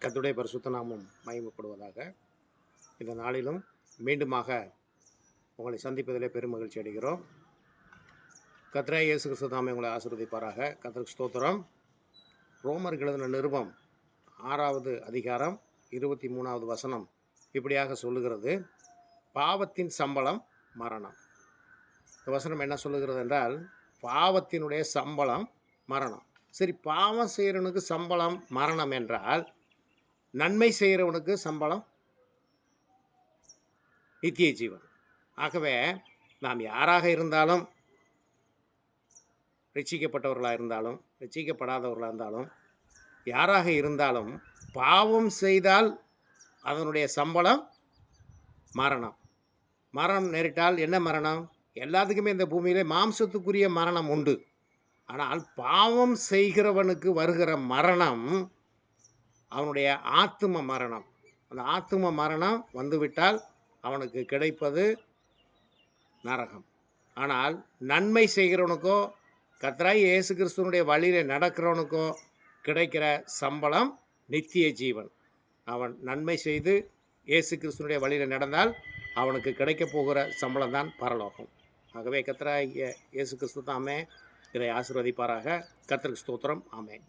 கர்த்தருடைய பரிசுத்த நாமம் மகிமைப்படுவதாக. இந்த நாளிலும் மீண்டுமாக உங்களை சந்திப்பதிலே பெரும் மகிழ்ச்சி அடைகிறோம். கர்த்தராகிய இயேசு கிறிஸ்து தாமே உங்களை ஆசீர்வதிப்பாராக. கர்த்தருக்கு ஸ்தோத்திரம். ரோமருக்கு எழுதின நிருபம் 6வது அதிகாரம் 23வது வசனம் இப்படியாக சொல்லுகிறது, பாவத்தின் சம்பளம் மரணம். இந்த வசனம் என்ன சொல்லுகிறது என்றால், பாவத்தினுடைய சம்பளம் மரணம். சரி, பாவம் செய்கிறவனுக்கு சம்பளம் மரணம் என்றால், நன்மை செய்கிறவனுக்கு சம்பளம் நித்திய ஜீவன். ஆகவே நாம் யாராக இருந்தாலும், ரட்சிக்கப்பட்டவர்களாக இருந்தாலும் ரட்சிக்கப்படாதவர்களாக இருந்தாலும், யாராக இருந்தாலும் பாவம் செய்தால் அதனுடைய சம்பளம் மரணம். மரணம் நேரிட்டால் என்ன மரணம்? எல்லாத்துக்குமே இந்த பூமியிலே மாம்சத்துக்குரிய மரணம் உண்டு. ஆனால் பாவம் செய்கிறவனுக்கு வருகிற மரணம் அவனுடைய ஆத்தும மரணம். அந்த ஆத்தும மரணம் வந்துவிட்டால் அவனுக்கு கிடைப்பது நரகம். ஆனால் நன்மை செய்கிறவனுக்கோ, கர்த்தராகிய இயேசு கிறிஸ்துவனுடைய வழியில் நடக்கிறவனுக்கோ கிடைக்கிற சம்பளம் நித்திய ஜீவன். அவன் நன்மை செய்து இயேசு கிறிஸ்துவனுடைய வழியில் நடந்தால் அவனுக்கு கிடைக்கப் போகிற சம்பளம் தான் பரலோகம். ஆகவே கர்த்தராகிய இயேசு கிறிஸ்து தாமே இதை ஆசீர்வதிப்பாராக. கர்த்தருக்கு ஸ்தோத்திரம். ஆமென்.